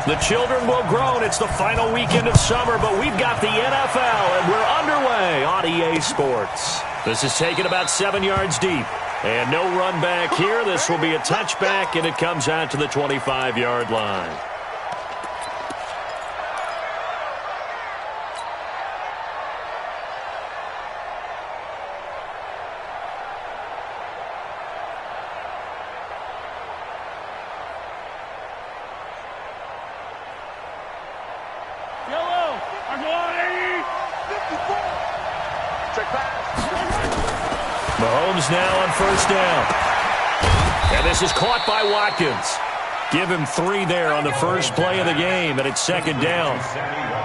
The children will groan. It's the final weekend of summer, but we've got the NFL, and we're underway on EA Sports. This is taken about 7 yards deep. And no run back here. This will be a touchback, and it comes out to the 25-yard line. Mahomes now on first down. And this is caught by Watkins. Give him 3 there on the first play of the game, and it's second down.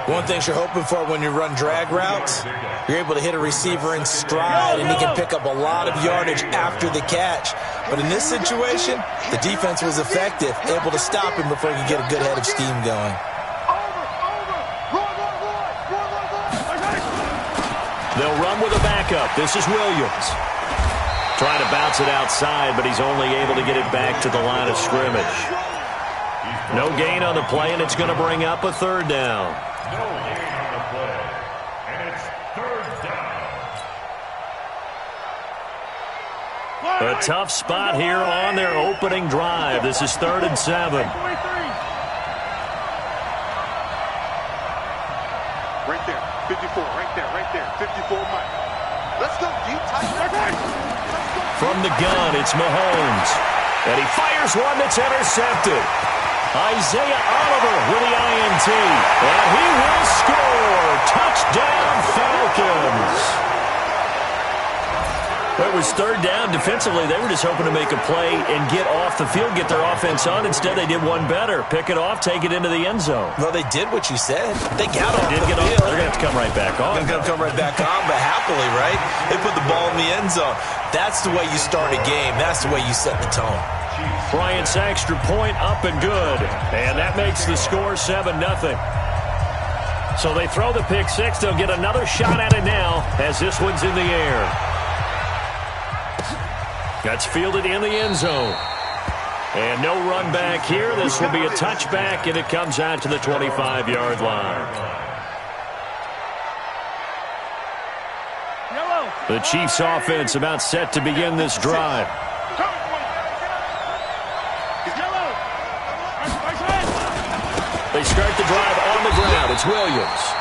One thing you're hoping for when you run drag routes, you're able to hit a receiver in stride, and he can pick up a lot of yardage after the catch. But in this situation, the defense was effective, able to stop him before he could get a good head of steam going. They'll run with a backup. This is Williams. Trying to bounce it outside, but he's only able to get it back to the line of scrimmage. No gain on the play, and it's going to bring up a third down. No gain on the play, and it's third down. A tough spot here on their opening drive. This is 3rd and 7. Right there, 54, right there, 54 Mike. Let's go, deep, tight. From the gun, it's Mahomes. And he fires one that's intercepted. Isaiah Oliver with the INT. And he will score. Touchdown, Falcons. It was third down. Defensively, they were just hoping to make a play and get off the field, get their offense on. Instead, they did one better. Pick it off, take it into the end zone. Well, they did what you said. They got off the field. They're going to have to come right back on. They're going to come right back on, but happily, right? They put the ball in the end zone. That's the way you start a game. That's the way you set the tone. Bryant's extra point up and good. And that makes the score 7-0. So they throw the pick six. They'll get another shot at it now as this one's in the air. That's fielded in the end zone. And no run back here. This will be a touchback, and it comes out to the 25-yard line. The Chiefs' offense about set to begin this drive. They start the drive on the ground. It's Williams.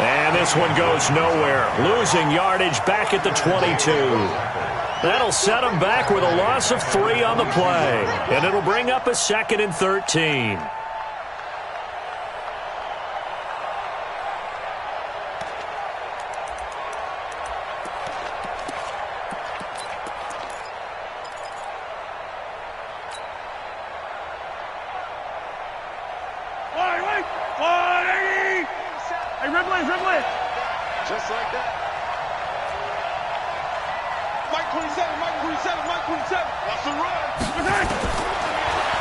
And this one goes nowhere. Losing yardage back at the 22. That'll set them back with a loss of 3 on the play. And it'll bring up a 2nd and 13. Just like that. Mike 27, Mike 27, Mike 27. That's the run.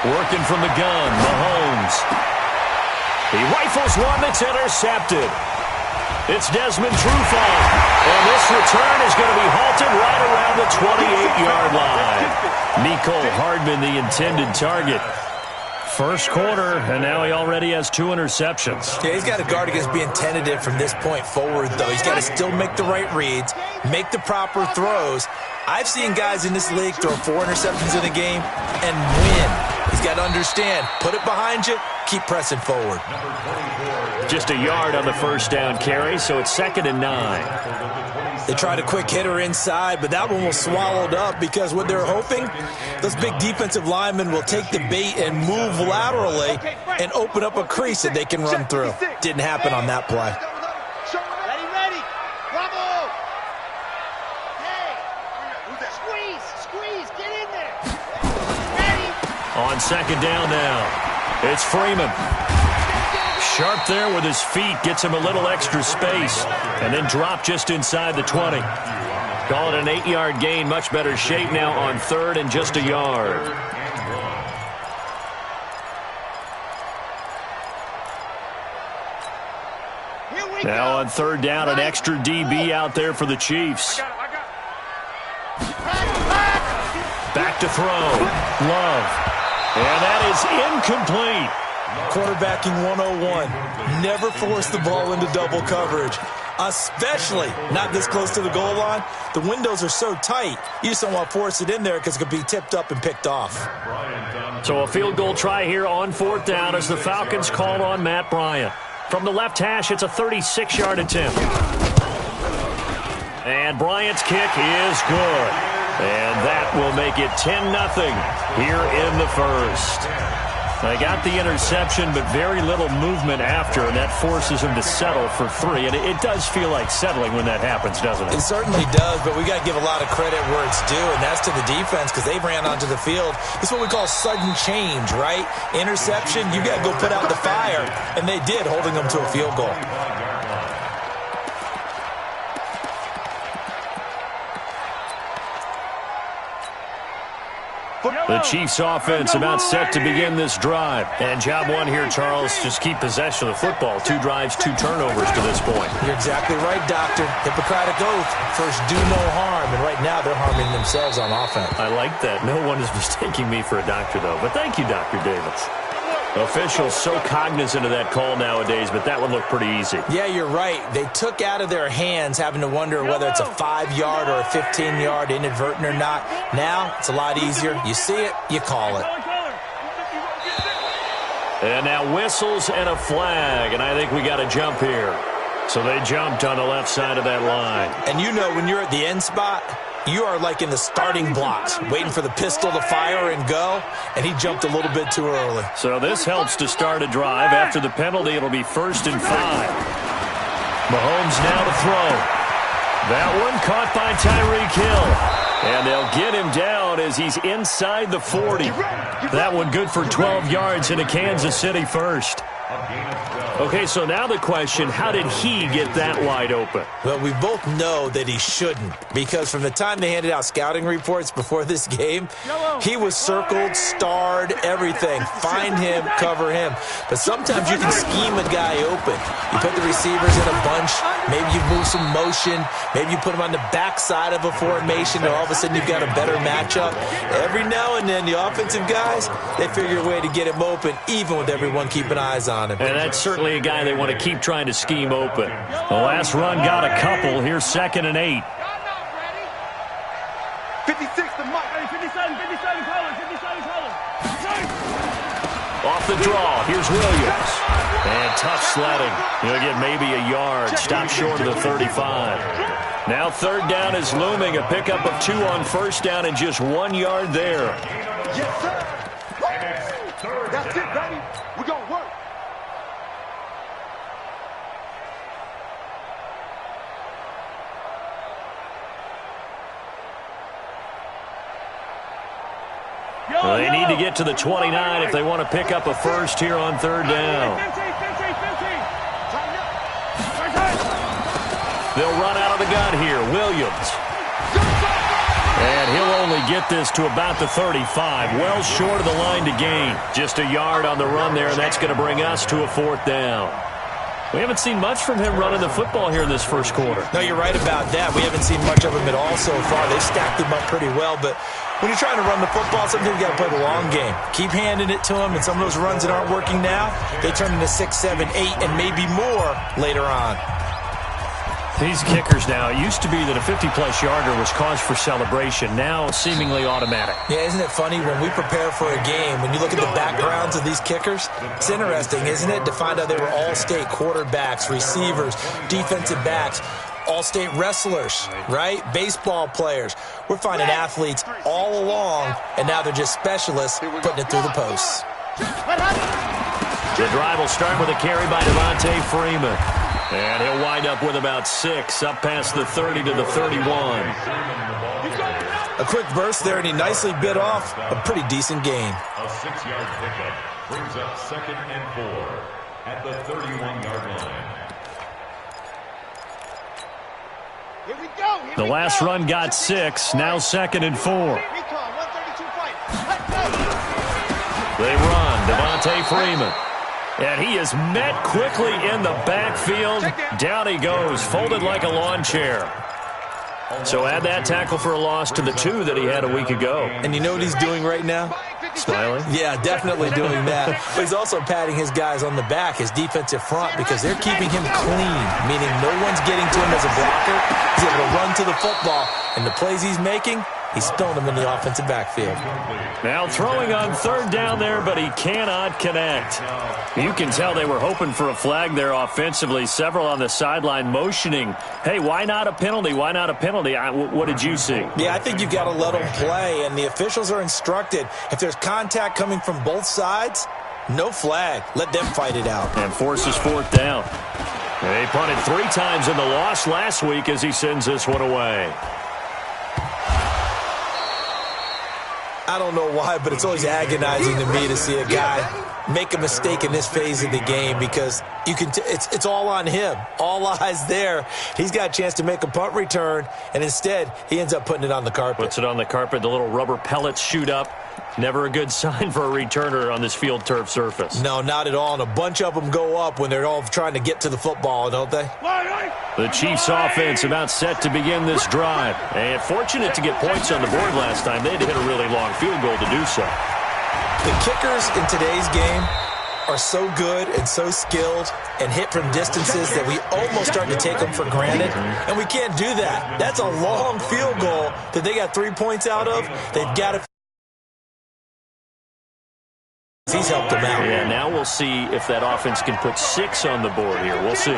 Working from the gun, Mahomes. He rifles one that's intercepted. It's Desmond Trufant. And this return is going to be halted right around the 28-yard line. Mecole Hardman, the intended target. First quarter, and now he already has 2 interceptions. Yeah, he's got to guard against being tentative from this point forward, though. He's got to still make the right reads, make the proper throws. I've seen guys in this league throw 4 interceptions in a game and win. He's got to understand, put it behind you, keep pressing forward. Just a yard on the first down carry, so it's 2nd and 9. They tried a quick hitter inside, but that one was swallowed up because what they're hoping, those big defensive linemen will take the bait and move laterally and open up a crease that they can run through. Didn't happen on that play. Ready. Bravo. Hey, squeeze, get in there. Ready. On 2nd down now, it's Freeman. Sharp there with his feet, gets him a little extra space, and then drop just inside the 20. Call it an 8-yard gain, much better shape now on 3rd and just a yard. Now on 3rd down, an extra DB out there for the Chiefs. Back to throw. Love. And that is incomplete. Quarterbacking 101. Never force the ball into double coverage, especially not this close to the goal line. The windows are so tight, you just don't want to force it in there because it could be tipped up and picked off. So a field goal try here on 4th down as the Falcons call on Matt Bryant. From the left hash, it's a 36-yard attempt. And Bryant's kick is good. And that will make it 10-0 here in the first. They got the interception, but very little movement after, and that forces him to settle for 3. And it does feel like settling when that happens, doesn't it? It certainly does, but we got to give a lot of credit where it's due, and that's to the defense because they ran onto the field. It's what we call sudden change, right? Interception, you got to go put out the fire, and they did, holding them to a field goal. The Chiefs offense about set to begin this drive. And job one here, Charles, just keep possession of the football. 2 drives, 2 turnovers to this point. You're exactly right, Doctor. Hippocratic oath. First, do no harm. And right now, they're harming themselves on offense. I like that. No one is mistaking me for a doctor, though. But thank you, Dr. Davis. Officials so cognizant of that call nowadays, but that would look pretty easy. Yeah, you're right. They took out of their hands having to wonder whether it's a 5-yard or a 15-yard inadvertent or not. Now, it's a lot easier. You see it, you call it. And now whistles and a flag, and I think we got a jump here. So they jumped on the left side of that line. And you know when you're at the end spot, you are like in the starting blocks, waiting for the pistol to fire and go, and he jumped a little bit too early. So this helps to start a drive. After the penalty, it'll be 1st and 5. Mahomes now to throw. That one caught by Tyreek Hill. And they'll get him down as he's inside the 40. That one good for 12 yards into Kansas City first. Okay, so now the question, how did he get that wide open? Well, we both know that he shouldn't, because from the time they handed out scouting reports before this game, he was circled, starred, everything. Find him, cover him. But sometimes you can scheme a guy open. You put the receivers in a bunch, maybe you move some motion, maybe you put them on the backside of a formation, and all of a sudden you've got a better matchup. Every now and then, the offensive guys, they figure a way to get him open, even with everyone keeping eyes on him. And that's certainly a guy they want to keep trying to scheme open. The last run got a couple. Here's 2nd and 8. 56 to Mike. 57, color. Off the draw, here's Williams. And tough sledding. He'll get maybe a yard. Stop short of the 35. Now 3rd down is looming. A pickup of 2 on 1st down and just 1 yard there. Yes, sir. That's it, baby. We're going to work. Well, they need to get to the 29 if they want to pick up a first here on 3rd down. They'll run out of the gun here. Williams. And he'll only get this to about the 35. Well short of the line to gain. Just a yard on the run there, and that's going to bring us to a 4th down. We haven't seen much from him running the football here in this first quarter. No, you're right about that. We haven't seen much of him at all so far. They've stacked him up pretty well, but when you're trying to run the football, sometimes you got to play the long game. Keep handing it to him, and some of those runs that aren't working now, they turn into 6, 7, 8, and maybe more later on. These kickers now, it used to be that a 50-plus yarder was cause for celebration. Now seemingly automatic. Yeah, isn't it funny when we prepare for a game, when you look at the backgrounds of these kickers, it's interesting, isn't it, to find out they were all-state quarterbacks, receivers, defensive backs, all-state wrestlers, right? Baseball players. We're finding athletes all along, and now they're just specialists putting it through the posts. The drive will start with a carry by Devontae Freeman. And he'll wind up with about 6, up past the 30 to the 31. A quick burst there, and he nicely bit off a pretty decent gain. A 6-yard pickup brings up 2nd and 4 at the 31-yard line. Here we go. The last run got 6, now 2nd and 4. Recon, 132 fight. Let's go. They run, Devontae Freeman. And he is met quickly in the backfield. Down he goes, folded like a lawn chair. So add that tackle for a loss to the 2 that he had a week ago. And you know what he's doing right now? Smiling? Yeah, definitely doing that. But he's also patting his guys on the back, his defensive front, because they're keeping him clean, meaning no one's getting to him as a blocker. He's able to run to the football, and the plays he's making, he's spilling them in the offensive backfield. Now throwing on third down there, but he cannot connect. You can tell they were hoping for a flag there offensively. Several on the sideline motioning, hey, why not a penalty? Why not a penalty? What did you see? Yeah, I think you've got to let them play, and the officials are instructed. If there's contact coming from both sides, no flag. Let them fight it out. And forces fourth down. They punted 3 times in the loss last week as he sends this one away. I don't know why, but it's always agonizing to me to see a guy make a mistake in this phase of the game, because you can it's all on him. All eyes there. He's got a chance to make a punt return, and instead he ends up putting it on the carpet. Puts it on the carpet. The little rubber pellets shoot up. Never a good sign for a returner on this field turf surface. No, not at all. And a bunch of them go up when they're all trying to get to the football, don't they? The Chiefs offense about set to begin this drive. And fortunate to get points on the board last time. They had to hit a really long field goal to do so. The kickers in today's game are so good and so skilled and hit from distances that we almost start to take them for granted. And we can't do that. That's a long field goal that they got 3 points out of. They've got to. He's helped them out. Yeah, now we'll see if that offense can put 6 on the board here. We'll see.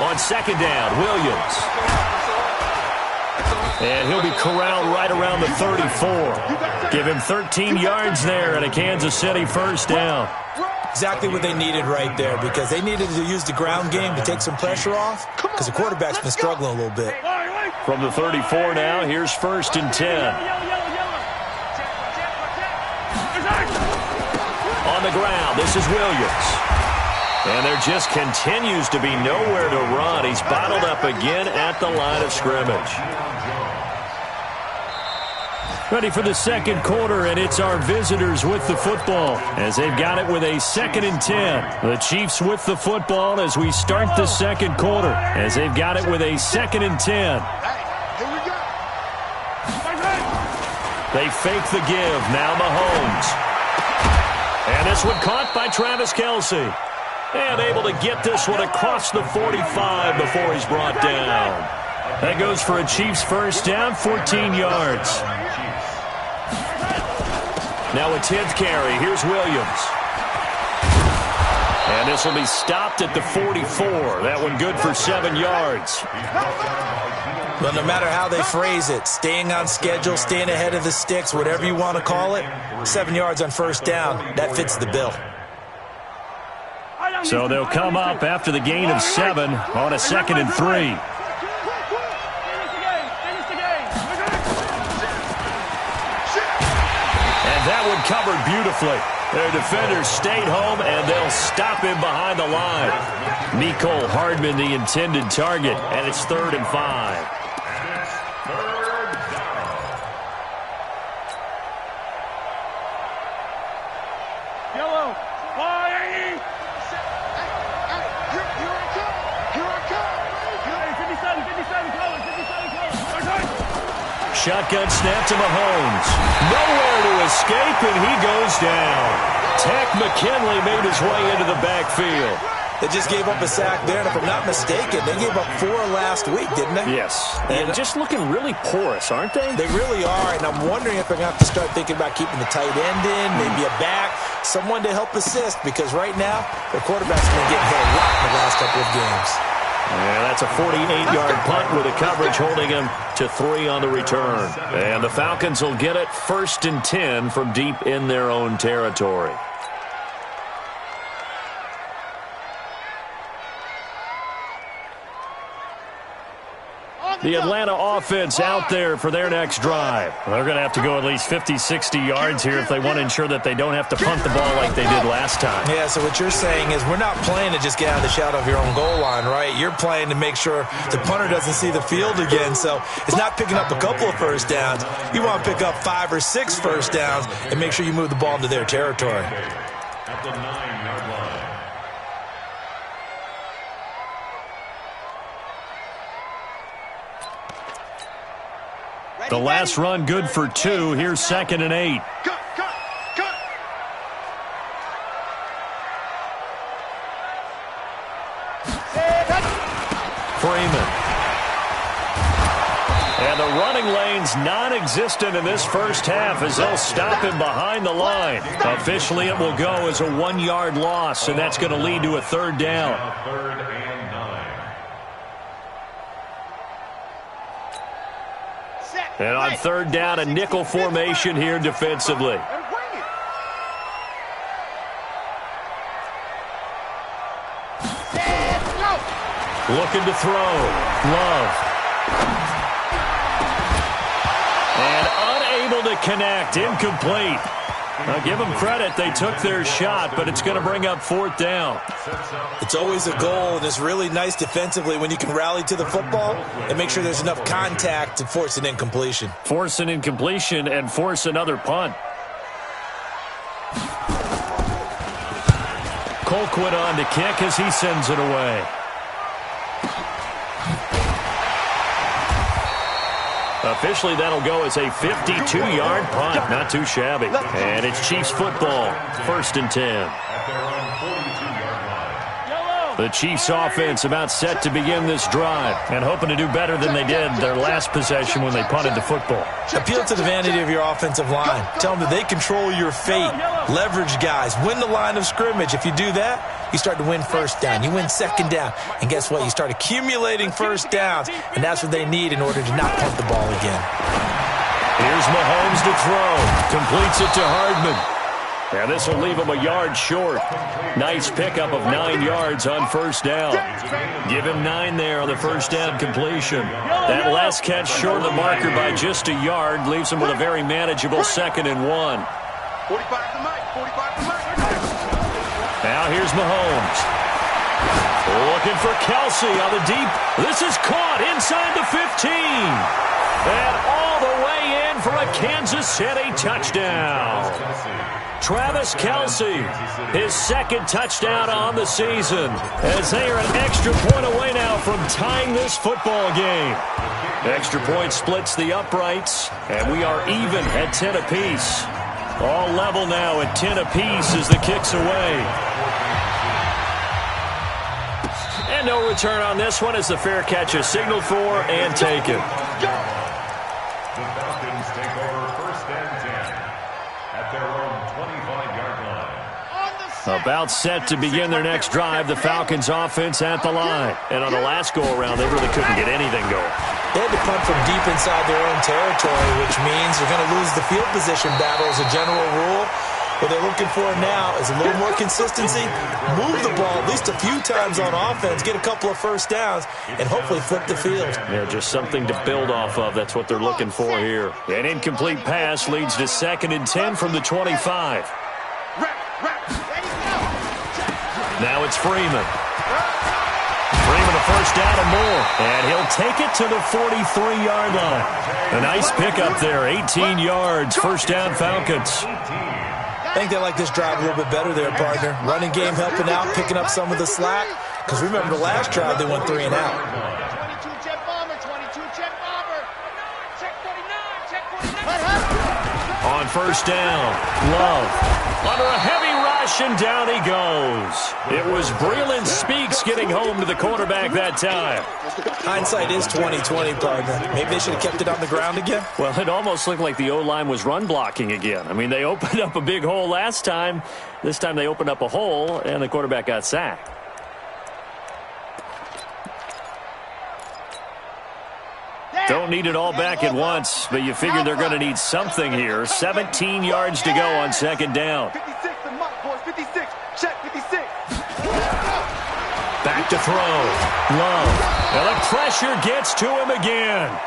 On second down, Williams. And he'll be corralled right around the 34. Give him 13 yards there and a Kansas City first down. Exactly what they needed right there, because they needed to use the ground game to take some pressure off, because the quarterback's been struggling a little bit. From the 34 now, here's 1st and 10. On the ground, this is Williams. And there just continues to be nowhere to run. He's bottled up again at the line of scrimmage. Ready for the second quarter, and it's our visitors with the football as they've got it with a 2nd and 10. The Chiefs with the football as we start the second quarter, as they've got it with a 2nd and 10. Here we go. They fake the give. Now Mahomes. And this one caught by Travis Kelce. And able to get this one across the 45 before he's brought down. That goes for a Chiefs first down, 14 yards. Now a 10th carry. Here's Williams. And this will be stopped at the 44. That one good for 7 yards. But no matter how they phrase it, staying on schedule, staying ahead of the sticks, whatever you want to call it, 7 yards on first down, that fits the bill. So they'll come up after the gain of 7 on a 2nd and 3. And that one covered beautifully. Their defenders stayed home, and they'll stop him behind the line. Mecole Hardman, the intended target, and it's 3rd and 5. Shotgun snap to Mahomes. Nowhere to escape, and he goes down. Takk McKinley made his way into the backfield. They just gave up a sack there, and if I'm not mistaken, they gave up 4 last week, didn't they? Yes. And just looking really porous, aren't they? They really are, and I'm wondering if they're going to have to start thinking about keeping the tight end in, maybe a back, someone to help assist, because right now, their quarterback's been getting hit a lot in the last couple of games. And that's a 48-yard punt with the coverage holding him to 3 on the return. And the Falcons will get it 1st and 10 from deep in their own territory. The Atlanta offense out there for their next drive. They're going to have to go at least 50, 60 yards here if they want to ensure that they don't have to punt the ball like they did last time. Yeah, so what you're saying is we're not playing to just get out of the shadow of your own goal line, right? You're playing to make sure the punter doesn't see the field again. So it's not picking up a couple of first downs. You want to pick up 5 or 6 first downs and make sure you move the ball into their territory. At the 9-yard line. The last run good for 2. Here's 2nd and 8. Cut, cut, cut. Freeman. And the running lane's non-existent in this first half as they'll stop him behind the line. Officially, it will go as a 1-yard loss, and that's going to lead to a 3rd down. Now 3rd and 9. And on 3rd down, a nickel formation here defensively. Looking to throw. Love. And unable to connect. Incomplete. Now give them credit. They took their shot, but it's going to bring up 4th down. It's always a goal, and it's really nice defensively when you can rally to the football and make sure there's enough contact to force an incompletion. Force an incompletion and force another punt. Colquitt on to kick as he sends it away. Officially, that'll go as a 52-yard punt. Not too shabby. And it's Chiefs football. 1st and 10. The Chiefs offense about set to begin this drive and hoping to do better than they did their last possession when they punted the football. Appeal to the vanity of your offensive line. Tell them that they control your fate. Leverage guys. Win the line of scrimmage. If you do that, you start to win 1st down. You win 2nd down. And guess what? You start accumulating 1st downs. And that's what they need in order to not punt the ball again. Here's Mahomes to throw. Completes it to Hardman. And this will leave him a yard short. Nice pickup of 9 yards on 1st down. Give him 9 there on the 1st down completion. That last catch short of the marker by just a yard leaves him with a very manageable 2nd and 1. 45 to Mike. 45 to Mike. Now here's Mahomes. Looking for Kelsey on the deep. This is caught inside the 15. And all the way in for a Kansas City touchdown. Travis Kelsey, his 2nd touchdown on the season, as they are an extra point away now from tying this football game. Extra point splits the uprights, and we are even at 10 apiece. All level now at 10 apiece as the kick's away. And no return on this one as the fair catch is signaled for and taken. The Falcons take over 1st and 10 at their own 25-yard line. About set to begin their next drive, the Falcons offense at the line. And on the last go-around, they really couldn't get anything going. They had to punt from deep inside their own territory, which means they're going to lose the field position battle as a general rule. What they're looking for now is a little more consistency, move the ball at least a few times on offense, get a couple of 1st downs, and hopefully flip the field. Yeah, just something to build off of. That's what they're looking for here. An incomplete pass leads to 2nd and 10 from the 25. Now it's Freeman. Freeman a 1st down and more. And he'll take it to the 43-yard line. A nice pickup there, 18 yards, 1st down Falcons. I think they like this drive a little bit better there, partner. Running game helping out, picking up some of the slack. Because remember the last drive, they went 3 and out. 22 jet bomber, 22 jet bomber. Check 49, check 49. On 1st down, Love. Under a heavy rush, and down he goes. It was Breeland Speaks getting home to the quarterback that time. Hindsight is 20/20, partner. Maybe they should have kept it on the ground again. Well, it almost looked like the O-line was run blocking again. I mean, they opened up a big hole last time. This time they opened up a hole, and the quarterback got sacked. Don't need it all back at once, but you figure they're going to need something here. 17 yards to go on 2nd down. 56 to Mike, boys. 56. Check 56. Back to throw. Love. And the pressure gets to him again.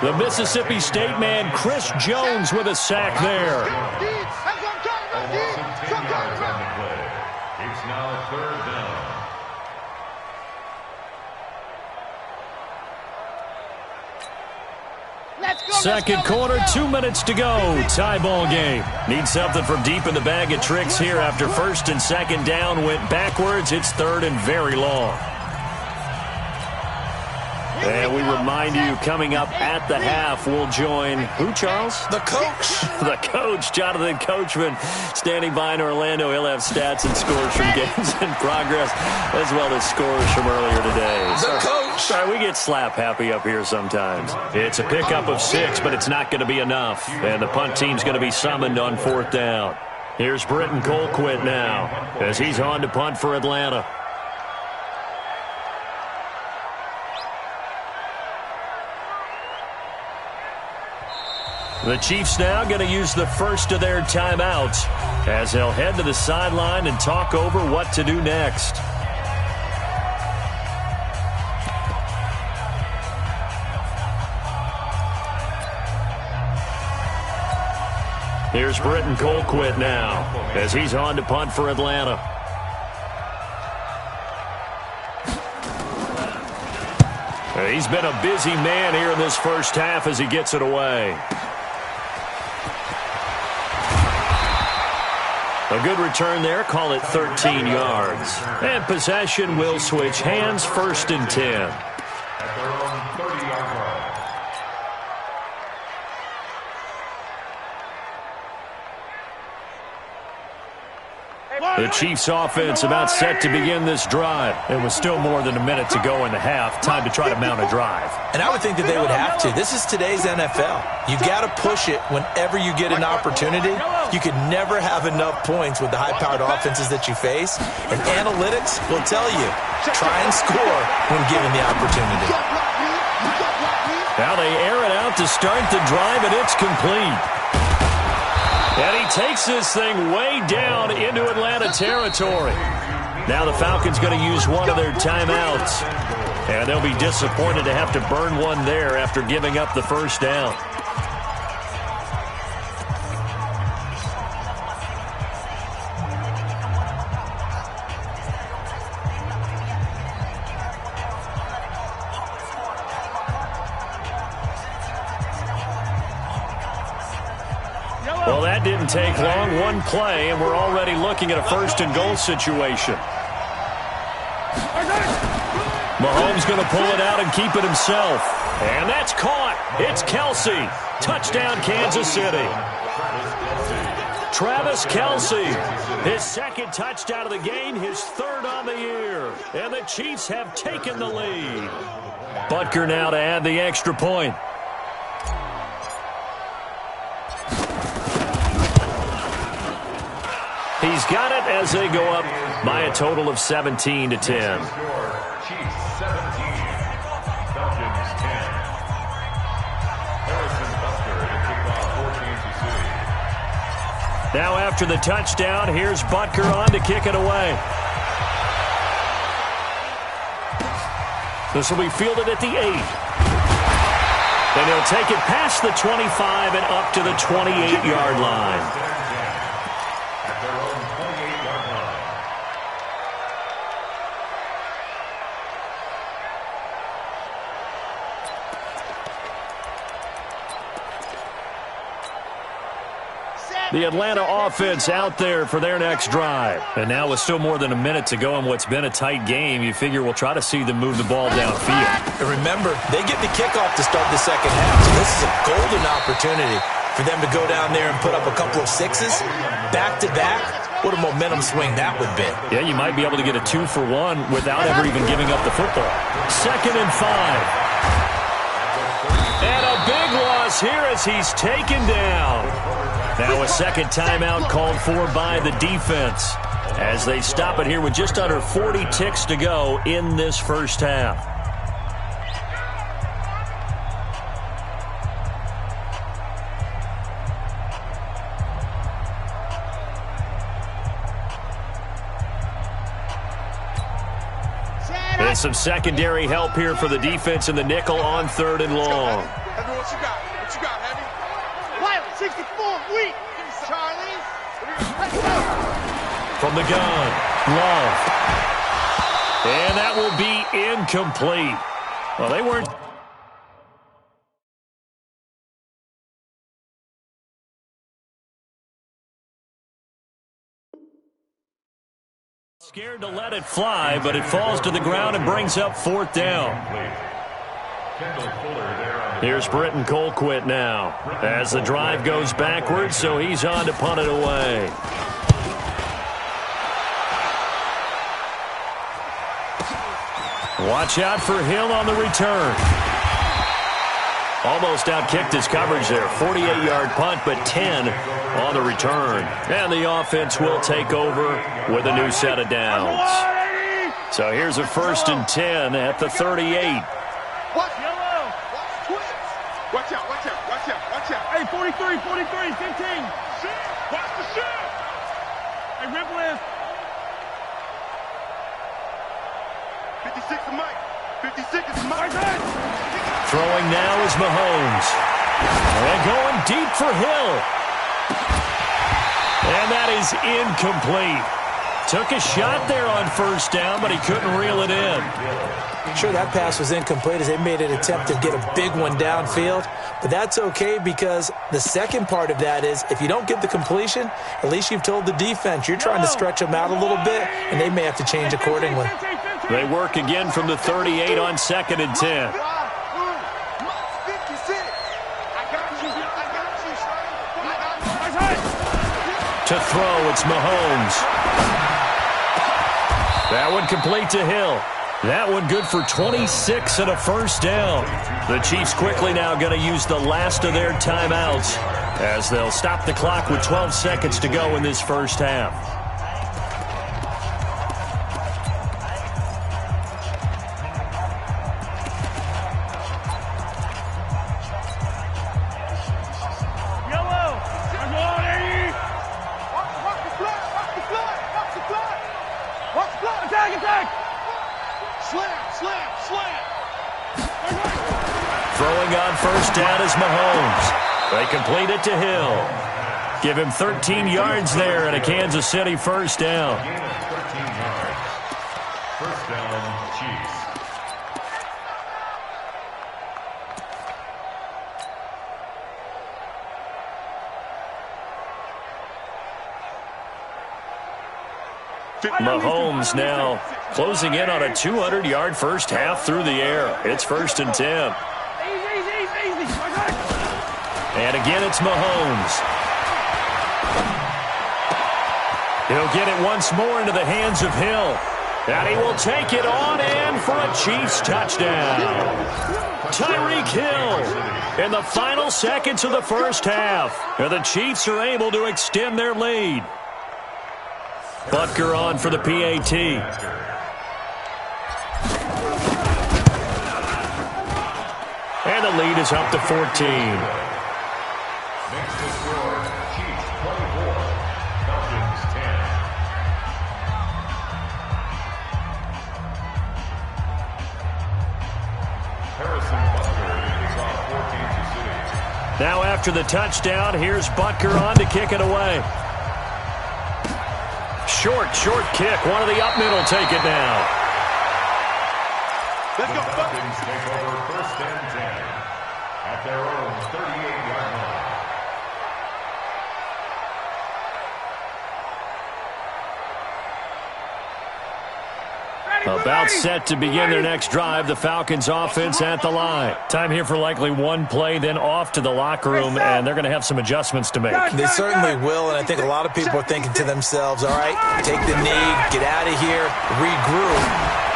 The Mississippi State man, Chris Jones, with a sack there. It's now 3rd down. Second quarter, 2 minutes to go. Tie ball game. Need something from deep in the bag of tricks here after 1st and 2nd down went backwards. It's 3rd and very long. And we remind you, coming up at the half, we'll join who, Charles? The coach. The coach, Jonathan Coachman, standing by in Orlando. He'll have stats and scores from games in progress, as well as scores from earlier today. The coach. Sorry, we get slap happy up here sometimes. It's a pickup of 6, but it's not going to be enough. And the punt team's going to be summoned on 4th down. Here's Britton Colquitt now, as he's on to punt for Atlanta. The Chiefs now going to use the first of their timeouts as they'll head to the sideline and talk over what to do next. Here's Britton Colquitt now as he's on to punt for Atlanta. He's been a busy man here in this first half as he gets it away. A good return there, call it 13 yards. And possession will switch hands, 1st and 10. At their own 30-yard line. The Chiefs offense about set to begin this drive. It was still more than a minute to go in the half. Time to try to mount a drive. And I would think that they would have to. This is today's NFL. You got to push it whenever you get an opportunity. You could never have enough points with the high-powered offenses that you face. And analytics will tell you, try and score when given the opportunity. Now they air it out to start the drive, and it's complete. And he takes this thing way down into Atlanta territory. Now the Falcons going to use one of their timeouts. And they'll be disappointed to have to burn one there after giving up the first down. Well, that didn't take long. One play, and we're already looking at a 1st and goal situation. Mahomes going to pull it out and keep it himself. And that's caught. It's Kelsey. Touchdown, Kansas City. Travis Kelsey, his 2nd touchdown of the game, his 3rd on the year. And the Chiefs have taken the lead. Butker now to add the extra point. He's got it as they go up by a total of 17 to 10. Chiefs 17, Falcons 10. Harrison Butker to kick off for Kansas City. Now after the touchdown, here's Butker on to kick it away. This will be fielded at the 8. Then he'll take it past the 25 and up to the 28-yard line. The Atlanta offense out there for their next drive. And now with still more than a minute to go in what's been a tight game, you figure we'll try to see them move the ball downfield. And remember, they get the kickoff to start the second half. So this is a golden opportunity for them to go down there and put up a couple of 6s back-to-back. What a momentum swing that would be. Yeah, you might be able to get a 2-for-1 without ever even giving up the football. 2nd and 5. And a big loss here as he's taken down. Now a 2nd timeout called for by the defense as they stop it here with just under 40 ticks to go in this first half. And some secondary help here for the defense in the nickel on 3rd and long. Heavy, what you got? What you got, Heavy? Wild, 64, weak. Charlie. Let's go. From the gun, Love. And that will be incomplete. Well, they weren't scared to let it fly, but it falls to the ground and brings up 4th down. Here's Britton Colquitt now as the drive goes backwards, so he's on to punt it away. Watch out for Hill on the return. Almost outkicked his coverage there. 48-yard punt, but 10 on the return. And the offense will take over with a new set of downs. So here's a 1st and 10 at the 38. Watch yellow. Watch twins. Watch out, watch out, watch out, watch out. Hey, 43, 15. Shit. Watch the shit. Hey, rip left. 56 is Mike. 56 is Mike. Throwing now is Mahomes. And going deep for Hill. And that is incomplete. Took a shot there on 1st down, but he couldn't reel it in. Sure, that pass was incomplete as they made an attempt to get a big one downfield. But that's okay because the second part of that is if you don't get the completion, at least you've told the defense you're trying to stretch them out a little bit, and they may have to change accordingly. They work again from the 38 on 2nd and 10. To throw, it's Mahomes. That one complete to Hill. That one good for 26 and a 1st down. The Chiefs quickly now going to use the last of their timeouts as they'll stop the clock with 12 seconds to go in this 1st half. Throwing on 1st down is Mahomes. They complete it to Hill. Give him 13 yards there and a Kansas City 1st down. 13 yards. 1st down, Chiefs. Mahomes now closing in on a 200-yard 1st half through the air. It's 1st and 10. And again, it's Mahomes. He'll get it once more into the hands of Hill. And he will take it on in for a Chiefs touchdown. Tyreek Hill in the final seconds of the 1st half. And the Chiefs are able to extend their lead. Butker on for the PAT. And the lead is up to 14. Next to score, Chiefs 24, Falcons 10. Harrison Butker is off for Kansas City. Now after the touchdown, here's Butker on to kick it away. Short kick. One of the up middle take it now. Let's go, Falcons take over 1st and 10 at their own 38-yard line. About set to begin their next drive, the Falcons offense at the line. Time here for likely one play, then off to the locker room, and they're going to have some adjustments to make. They certainly will, and I think a lot of people are thinking to themselves, all right, take the knee, get out of here, regroup.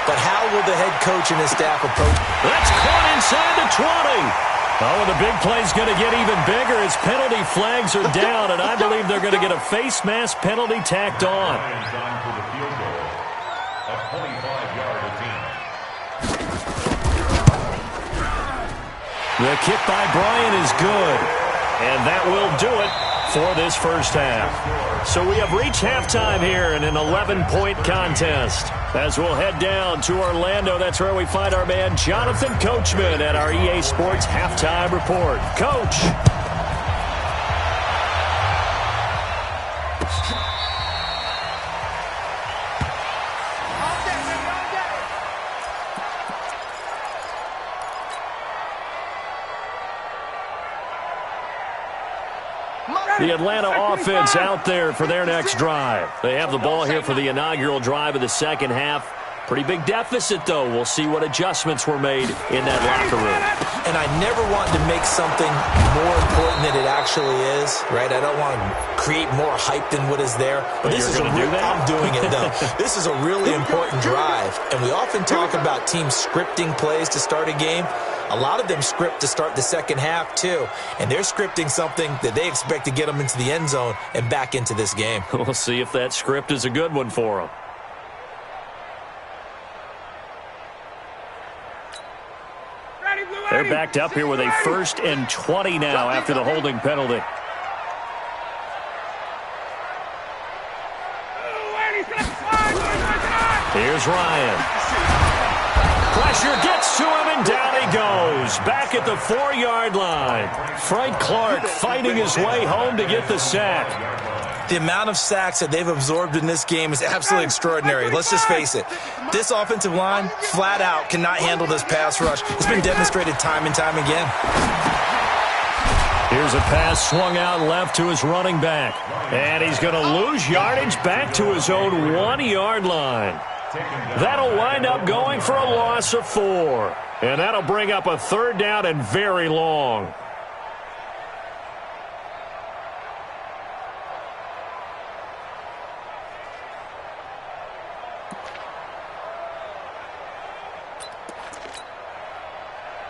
But how will the head coach and his staff approach? That's caught inside the 20. Oh, the big play's going to get even bigger as penalty flags are down, and I believe they're going to get a face mask penalty tacked on. Lions on for the field goal. A 25-yard attempt. The kick by Bryant is good, and that will do it for this 1st half. So we have reached halftime here in an 11-point contest. As we'll head down to Orlando, that's where we find our man Jonathan Coachman at our EA Sports Halftime Report. Coach. The Atlanta offense out there for their next drive. They have the ball here for the inaugural drive of the 2nd half. Pretty big deficit, though. We'll see what adjustments were made in that locker room. And I never want to make something more important than it actually is, right? I don't want to create more hype than what is there. But this is I'm doing it, though. This is a really important drive. And we often talk about teams scripting plays to start a game. A lot of them script to start the second half, too. And they're scripting something that they expect to get them into the end zone and back into this game. We'll see if that script is a good one for them. They're backed up here with a 1st and 20 now after the holding penalty. Here's Ryan. Pressure gets to him, and down he goes. Back at the 4-yard line. Frank Clark fighting his way home to get the sack. The amount of sacks that they've absorbed in this game is absolutely extraordinary. Let's just face it. This offensive line, flat out, cannot handle this pass rush. It's been demonstrated time and time again. Here's a pass swung out left to his running back. And he's going to lose yardage back to his own 1-yard line. That'll wind up going for a loss of 4. And that'll bring up a 3rd down and very long.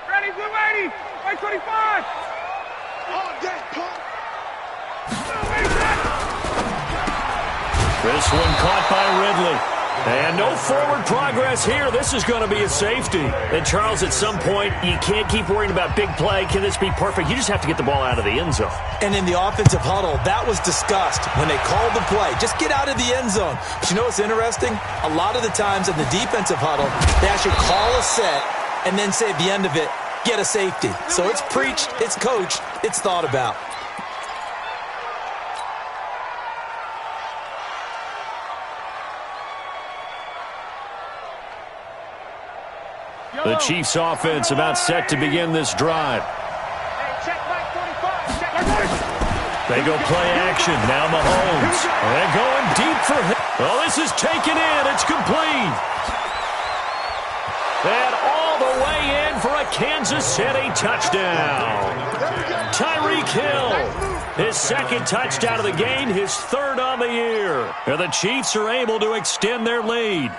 Ready, blue 80, right 25. This one caught by Ridley. And no forward progress here. This is going to be a safety. And, Charles, at some point, you can't keep worrying about big play. Can this be perfect? You just have to get the ball out of the end zone. And in the offensive huddle, that was discussed when they called the play. Just get out of the end zone. But you know what's interesting? A lot of the times in the defensive huddle, they actually call a set and then say at the end of it, get a safety. So it's preached, it's coached, it's thought about. The Chiefs offense about set to begin this drive. They go play action. Now Mahomes. They're going deep for him. Oh, this is taken in. It's complete. And all the way in for a Kansas City touchdown. Tyreek Hill. His 2nd touchdown of the game, his 3rd on the year. And the Chiefs are able to extend their lead.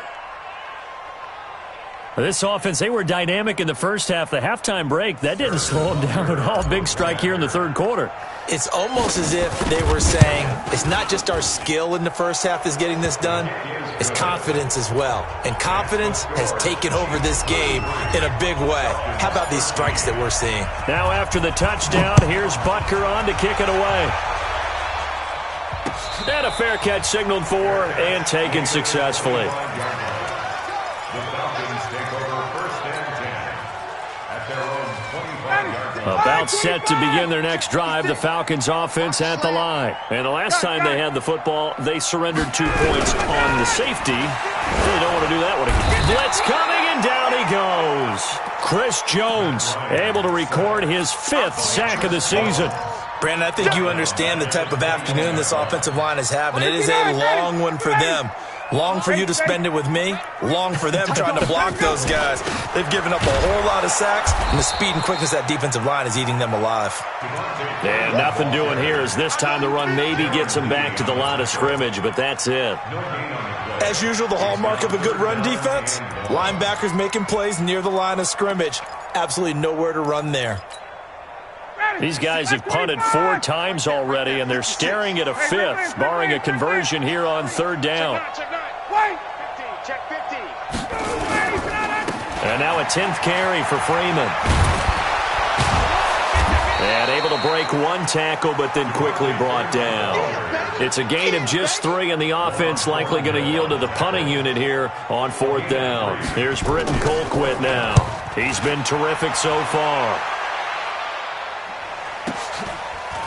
This offense, they were dynamic in the first half. The halftime break, that didn't slow them down at all. Big strike here in the 3rd quarter. It's almost as if they were saying, it's not just our skill in the first half that's getting this done, it's confidence as well. And confidence has taken over this game in a big way. How about these strikes that we're seeing? Now after the touchdown, here's Butker on to kick it away. And a fair catch signaled for and taken successfully. About set to begin their next drive, the Falcons offense at the line. And the last time they had the football, they surrendered 2 points on the safety. Really don't want to do that one again. Blitz coming, and down he goes. Chris Jones able to record his 5th sack of the season. Brandon, I think you understand the type of afternoon this offensive line is having. It is a long one for them. Long for you to spend it with me. Long for them trying to block those guys. They've given up a whole lot of sacks, and the speed and quickness of that defensive line is eating them alive. And nothing doing here as this time the run maybe gets them back to the line of scrimmage, but that's it. As usual, the hallmark of a good run defense, linebackers making plays near the line of scrimmage. Absolutely nowhere to run there. These guys have punted 4 times already, and they're staring at a 5th, barring a conversion here on 3rd down. And now a 10th carry for Freeman. And able to break 1 tackle, but then quickly brought down. It's a gain of just 3, and the offense likely going to yield to the punting unit here on 4th down. Here's Britton Colquitt now. He's been terrific so far.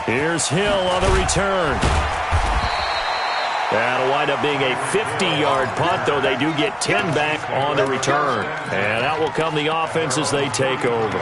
Here's Hill on the return. That'll wind up being a 50-yard punt, though they do get 10 back on the return. And out will come the offense as they take over.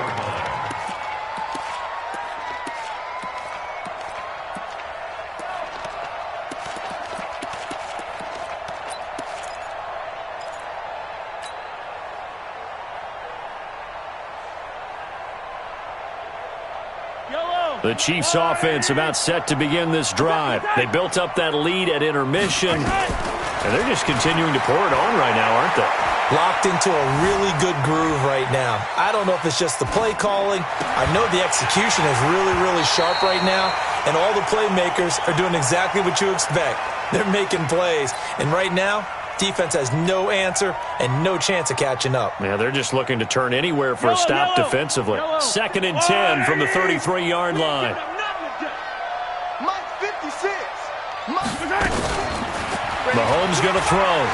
The Chiefs offense about set to begin this drive. They built up that lead at intermission, and they're just continuing to pour it on right now, aren't they? Locked into a really good groove right now. I don't know if it's just the play calling. I know the execution is really, really sharp right now, and all the playmakers are doing exactly what you expect. They're making plays, and right now, defense has no answer and no chance of catching up. Yeah, they're just looking to turn anywhere for a stop defensively. 2nd and 10 from the 33-yard line. Mike 56. Mahomes going to throw.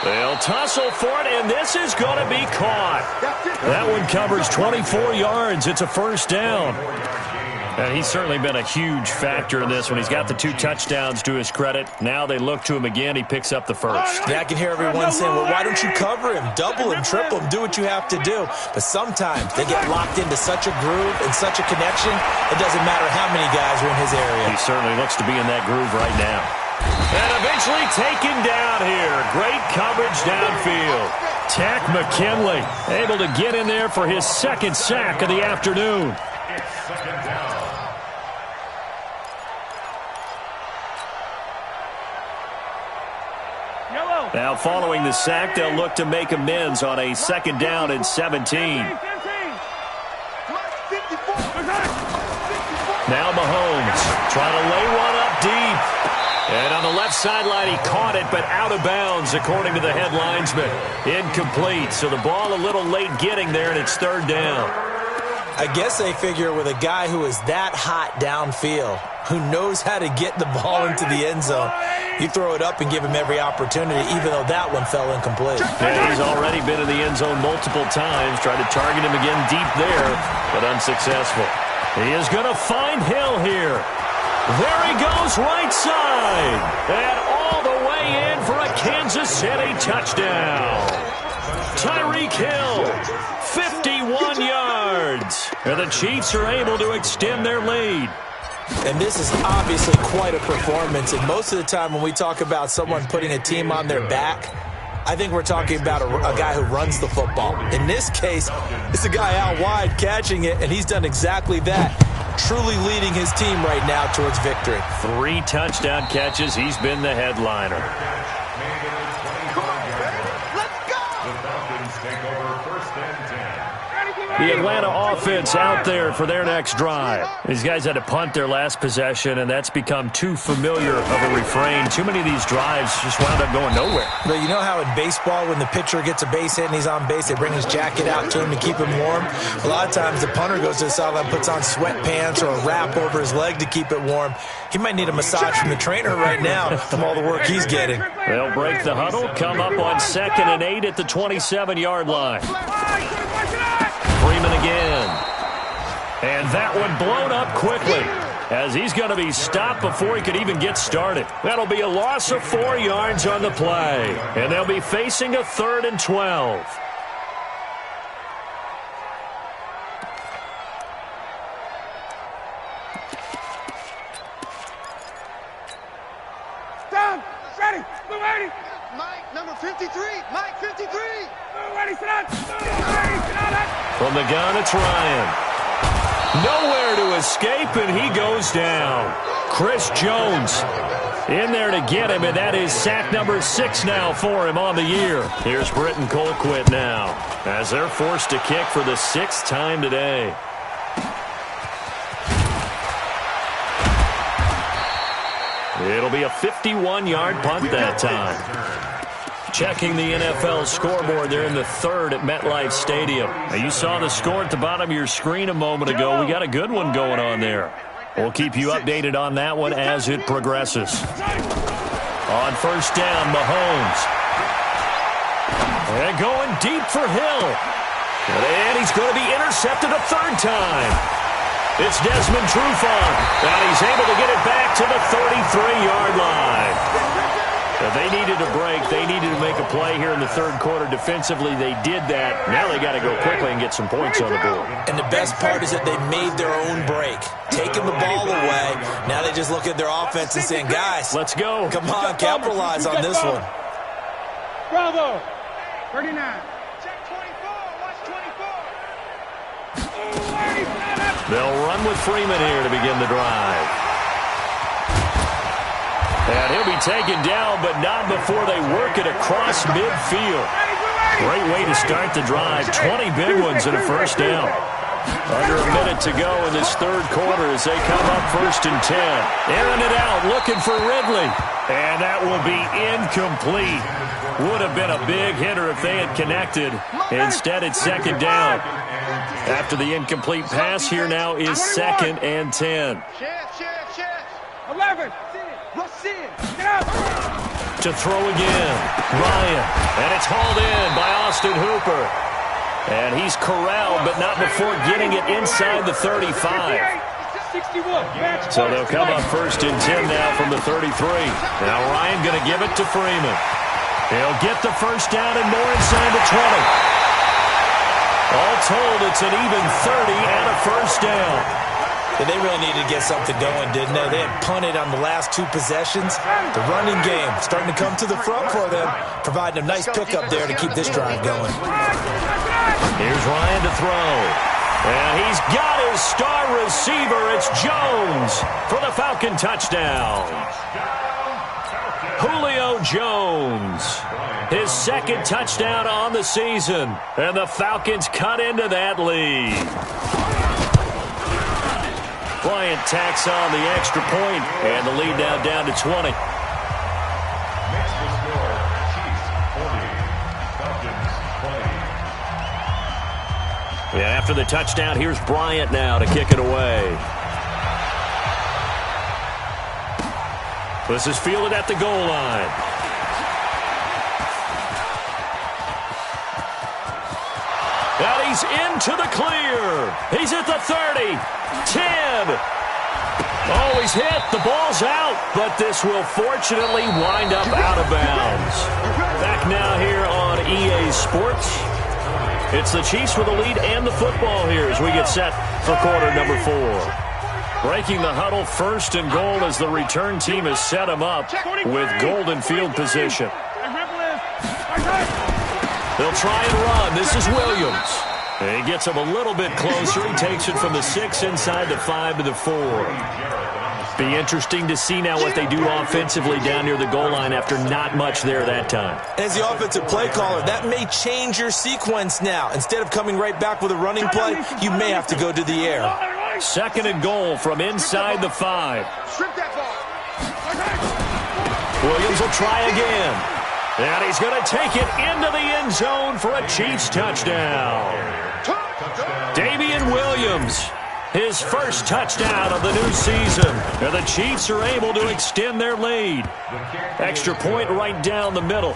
They'll tussle for it, and this is going to be caught. That one covers 24 yards. It's a first down. And he's certainly been a huge factor in this one. He's got the 2 touchdowns to his credit. Now they look to him again. He picks up the first. Yeah, I can hear everyone saying, well, why don't you cover him? Double him, triple him, do what you have to do. But sometimes they get locked into such a groove and such a connection, it doesn't matter how many guys are in his area. He certainly looks to be in that groove right now. And eventually taken down here. Great coverage downfield. Tack McKinley able to get in there for his 2nd sack of the afternoon. It's 2nd down. Now following the sack, they'll look to make amends on a 2nd down and 17. Now Mahomes trying to lay one up deep. And on the left sideline, he caught it, but out of bounds, according to the head linesman. Incomplete, so the ball a little late getting there, and it's 3rd down. I guess they figure with a guy who is that hot downfield, who knows how to get the ball into the end zone, you throw it up and give him every opportunity, even though that one fell incomplete. Yeah, he's already been in the end zone multiple times, tried to target him again deep there, but unsuccessful. He is going to find Hill here. There he goes, right side. And all the way in for a Kansas City touchdown. Tyreek Hill, 51 yards. And the Chiefs are able to extend their lead. And this is obviously quite a performance. And most of the time when we talk about someone putting a team on their back, I think we're talking about a guy who runs the football. In this case, it's a guy out wide catching it, and he's done exactly that. Truly leading his team right now towards victory. 3 touchdown catches. He's been the headliner. Let's go! The Falcons take over 1st and 10. The Atlanta offense out there for their next drive. These guys had to punt their last possession, and that's become too familiar of a refrain. Too many of these drives just wound up going nowhere. But you know how in baseball, when the pitcher gets a base hit and he's on base, they bring his jacket out to him to keep him warm? A lot of times the punter goes to the sideline, puts on sweatpants or a wrap over his leg to keep it warm. He might need a massage from the trainer right now from all the work he's getting. They'll break the huddle, come up on 2nd and 8 at the 27-yard line. Freeman again. And that one blown up quickly as he's going to be stopped before he could even get started. That'll be a loss of 4 yards on the play. And they'll be facing a 3rd and 12. Down. Ready. Blue 80. Mike, number 53. Mike, 53. Blue 80, sit down. Blue 80, sit down. From the gun, it's Ryan. Nowhere to escape, and he goes down. Chris Jones in there to get him, and that is sack number 6 now for him on the year. Here's Britton Colquitt now as they're forced to kick for the 6th time today. It'll be a 51-yard punt that time. Checking the NFL scoreboard there in the 3rd at MetLife Stadium. Now, you saw the score at the bottom of your screen a moment ago. We got a good one going on there. We'll keep you updated on that one as it progresses. On 1st down, Mahomes. And going deep for Hill. And he's going to be intercepted a 3rd time. It's Desmond Trufant. And he's able to get it back to the 33-yard line. They needed a break. They needed to make a play here in the 3rd quarter. Defensively, they did that. Now they got to go quickly and get some points on the board. And the best part is that they made their own break. Taking the ball away. Now they just look at their offense and saying, guys, let's go. Come on, capitalize on this one. Bravo. 39. Check 24. Watch 24. They'll run with Freeman here to begin the drive. And he'll be taken down, but not before they work it across midfield. Great way to start the drive. 20 big ones and a first down. Under a minute to go in this third quarter as they come up 1st and 10. Airing it out, looking for Ridley. And that will be incomplete. Would have been a big hitter if they had connected. Instead, it's 2nd down. After the incomplete pass, here now is 2nd and 10. 11. Rush in. Get out. To throw again. Ryan. And it's hauled in by Austin Hooper. And he's corralled, but not before getting it inside the 35. So they'll come up 1st and 10 now from the 33. Now Ryan going to give it to Freeman. He'll get the first down and more inside the 20. All told, it's an even 30 and a first down. And they really needed to get something going, didn't they? They had punted on the last 2 possessions. The running game starting to come to the front for them, providing a nice pickup there to keep this drive going. Here's Ryan to throw. And he's got his star receiver. It's Jones for the Falcon touchdown. Julio Jones. His 2nd touchdown on the season. And the Falcons cut into that lead. Bryant tacks on the extra point, and the lead now down to 20. Makes the score Chiefs 40, Falcons 20. Yeah, after the touchdown, here's Bryant now to kick it away. This is fielded at the goal line. And he's into the clear. He's at the 30. 10. Oh, he's hit. The ball's out. But this will fortunately wind up out of bounds. Back now here on EA Sports. It's the Chiefs with the lead and the football here as we get set for quarter number 4. Breaking the huddle, 1st and goal as the return team has set him up with golden field position. They'll try and run. This is Williams. He gets him a little bit closer. He takes it from the 6 inside the 5 to the 4. Be interesting to see now what they do offensively down near the goal line after not much there that time. As the offensive play caller, that may change your sequence now. Instead of coming right back with a running play, you may have to go to the air. 2nd and goal from inside the 5. Williams will try again. And he's going to take it into the end zone for a Chiefs touchdown. Damian Williams, his first touchdown of the new season. And the Chiefs are able to extend their lead. Extra point right down the middle.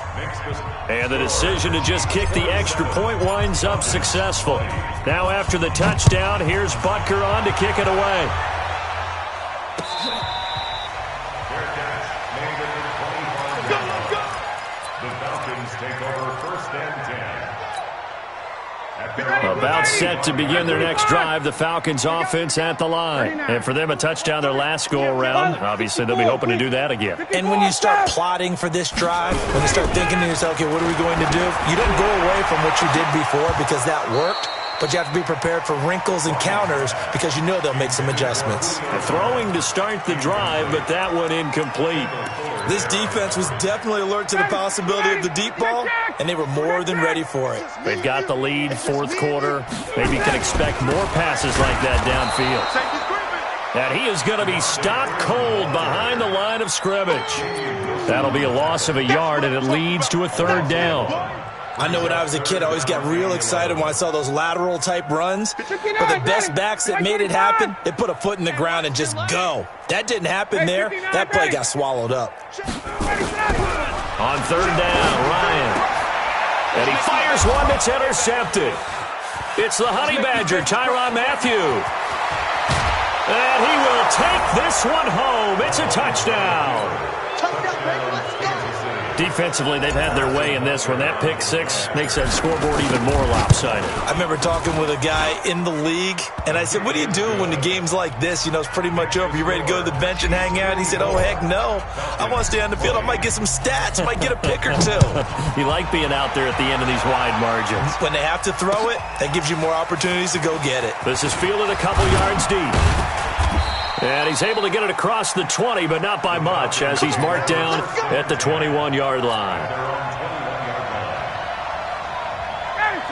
And the decision to just kick the extra point winds up successful. Now after the touchdown, here's Butker on to kick it away. About set to begin their next drive, the Falcons offense at the line. And for them, a touchdown their last go-around. Obviously, they'll be hoping to do that again. And when you start plotting for this drive, when you start thinking to yourself, okay, what are we going to do? You don't go away from what you did before because that worked. But you have to be prepared for wrinkles and counters because you know they'll make some adjustments. Throwing to start the drive, but that one incomplete. This defense was definitely alert to the possibility of the deep ball, and they were more than ready for it. They've got the lead, 4th quarter. Maybe can expect more passes like that downfield. And he is going to be stopped cold behind the line of scrimmage. That'll be a loss of a yard, and it leads to a 3rd down. I know when I was a kid, I always got real excited when I saw those lateral-type runs. But the best backs that made it happen, they put a foot in the ground and just go. That didn't happen there. That play got swallowed up. On 3rd down, Ryan. And he fires one that's intercepted. It's the Honey Badger, Tyrann Mathieu. And he will take this one home. It's a touchdown. Defensively, they've had their way in this one. That pick six makes that scoreboard even more lopsided. I remember talking with a guy in the league, and I said, what do you do when the game's like this? You know, it's pretty much over. You ready to go to the bench and hang out? He said, oh, heck no. I want to stay on the field. I might get some stats. I might get a pick or two. You like being out there at the end of these wide margins. When they have to throw it, that gives you more opportunities to go get it. This is fielded a couple yards deep. And he's able to get it across the 20, but not by much, as he's marked down at the 21-yard line.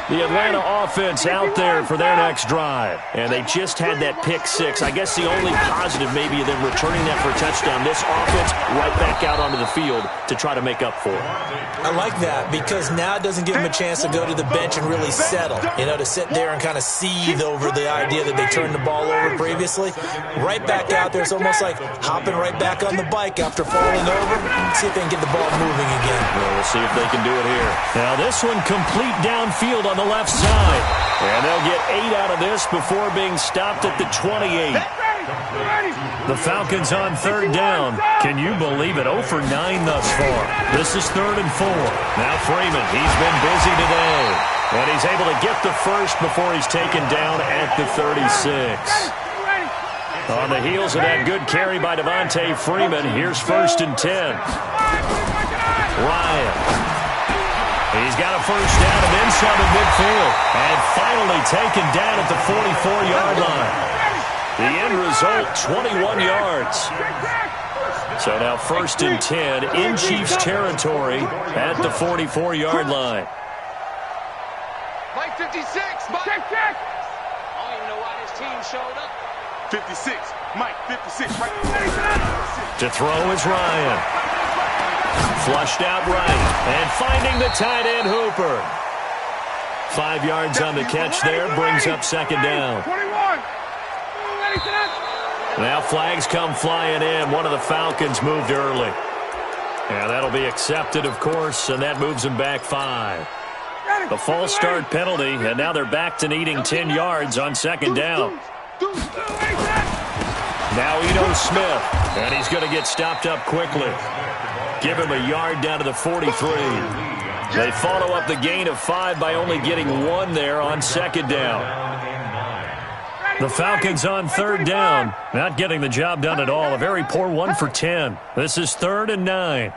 The Atlanta offense out there for their next drive. And they just had that pick six. I guess the only positive maybe of them returning that for a touchdown. This offense right back out onto the field to try to make up for it. I like that because now it doesn't give them a chance to go to the bench and really settle. You know, to sit there and kind of seethe over the idea that they turned the ball over previously. Right back out there. It's almost like hopping right back on the bike after falling over. See if they can get the ball moving again. Well, we'll see if they can do it here. Now this one complete downfield on the left side. And they'll get 8 out of this before being stopped at the 28. The Falcons on third down. Can you believe it? 0 for 9 thus far. This is 3rd and 4. Now Freeman, he's been busy today. And he's able to get the first before he's taken down at the 36. On the heels of that good carry by Devontae Freeman, here's 1st and 10. Ryan. He's got a first down and then some in midfield. And finally taken down at the 44-yard line. The end result, 21 yards. So now 1st and 10 in Chiefs territory at the 44-yard line. Mike 56, Mike. Check. I don't even know why this team showed up. 56, Mike 56, right. To throw is Ryan. Flushed out right. And finding the tight end Hooper. 5 yards on the catch there. Brings up 2nd down. 21. Now flags come flying in. One of the Falcons moved early. And that'll be accepted, of course, and that moves them back 5. The false start penalty, and now they're back to needing 10 yards on 2nd down. Now Ito Smith, and he's going to get stopped up quickly. Give him a yard down to the 43. They follow up the gain of 5 by only getting 1 there on 2nd down. The Falcons on 3rd down, not getting the job done at all. A very poor 1 for 10. This is 3rd and 9.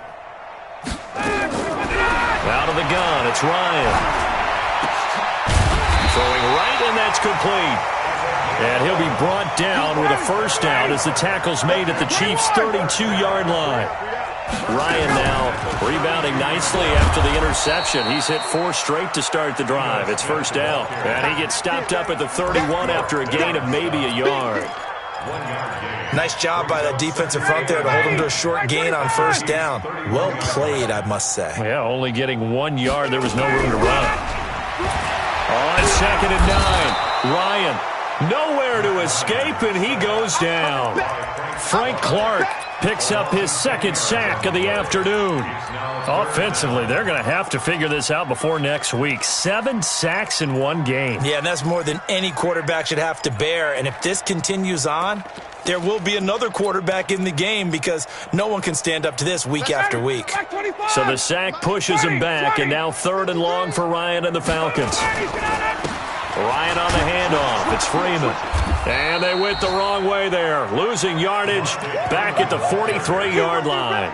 Out of the gun, it's Ryan. Throwing right, and that's complete. And he'll be brought down with a first down as the tackle's made at the Chiefs' 32-yard line. Ryan now rebounding nicely after the interception. He's hit 4 straight to start the drive. It's first down. And he gets stopped up at the 31 after a gain of maybe a yard. Nice job by that defensive front there to hold him to a short gain on first down. Well played, I must say. Yeah, only getting 1 yard. There was no room to run. On 2nd and 9, Ryan nowhere to escape, and he goes down. Frank Clark picks up his 2nd sack of the afternoon. Offensively, they're going to have to figure this out before next week. 7 sacks in 1 game. Yeah, and that's more than any quarterback should have to bear. And if this continues on, there will be another quarterback in the game because no one can stand up to this week after week. So the sack pushes him back, and now 3rd and long for Ryan and the Falcons. Ryan on the handoff. It's Freeman. And they went the wrong way there. Losing yardage back at the 43-yard line.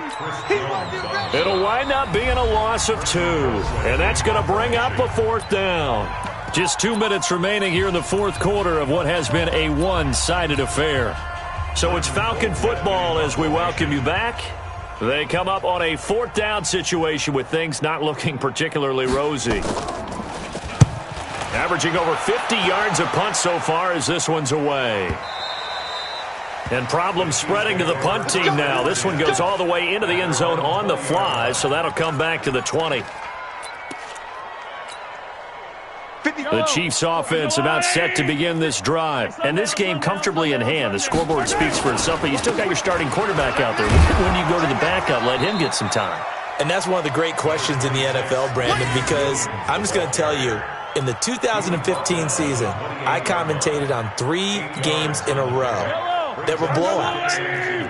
It'll wind up being a loss of 2. And that's going to bring up a 4th down. Just 2 minutes remaining here in the 4th quarter of what has been a one-sided affair. So it's Falcon football as we welcome you back. They come up on a 4th down situation with things not looking particularly rosy. Averaging over 50 yards a punt so far as this one's away. And problems spreading to the punt team now. This one goes all the way into the end zone on the fly, so that'll come back to the 20. The Chiefs offense about set to begin this drive. And this game comfortably in hand. The scoreboard speaks for itself, but you still got your starting quarterback out there. When you go to the backup, let him get some time. And that's one of the great questions in the NFL, Brandon, because I'm just going to tell you, in the 2015 season, I commentated on 3 games in a row. that were blowouts.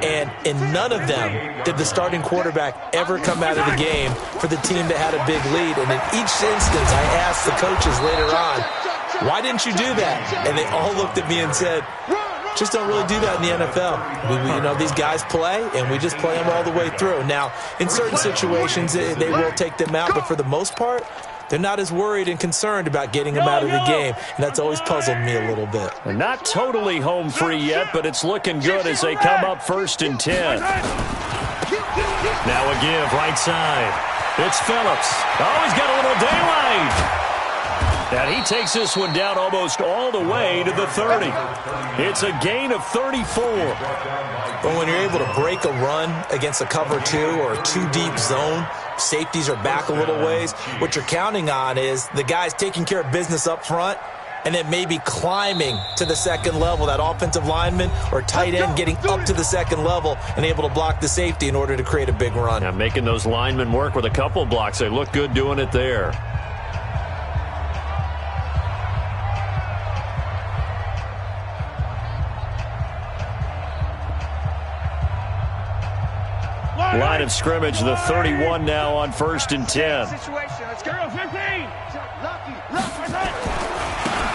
And in none of them did the starting quarterback ever come out of the game for the team that had a big lead. And in each instance, I asked the coaches later on, why didn't you do that? And they all looked at me and said, just don't really do that in the NFL. These guys play, and we just play them all the way through. Now, in certain situations, they will take them out, but for the most part, they're not as worried and concerned about getting them out of the game, and that's always puzzled me a little bit. They're not totally home free yet, but it's looking good as they come up 1st and 10. Now a give, right side. It's Phillips. Oh, he's got a little daylight. And he takes this one down almost all the way to the 30. It's a gain of 34. But when you're able to break a run against a cover 2 or a 2-deep zone, safeties are back a little ways, what you're counting on is the guys taking care of business up front and then maybe climbing to the second level, that offensive lineman or tight end getting up to the second level and able to block the safety in order to create a big run. Now making those linemen work with a couple blocks. They look good doing it there. Line of scrimmage, the 31 now on 1st and 10.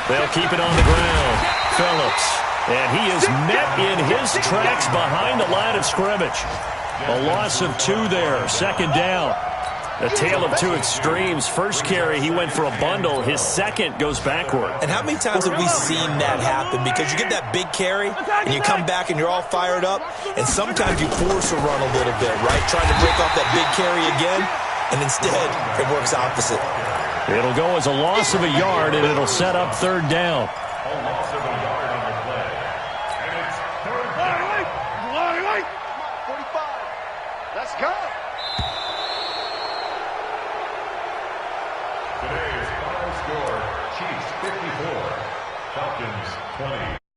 They'll keep it on the ground. Phillips. And he is met in his tracks behind the line of scrimmage. A loss of 2 there. 2nd down. A tale of 2 extremes. First carry, he went for a bundle. His second goes backward. And how many times have we seen that happen? Because you get that big carry, and you come back and you're all fired up, and sometimes you force a run a little bit, right? Trying to break off that big carry again, and instead it works opposite. It'll go as a loss of a yard, and it'll set up 3rd down. A loss of a yard on the play. And it's 3rd down. 45. Let's go. Today's final score, Chiefs 54, Falcons 20.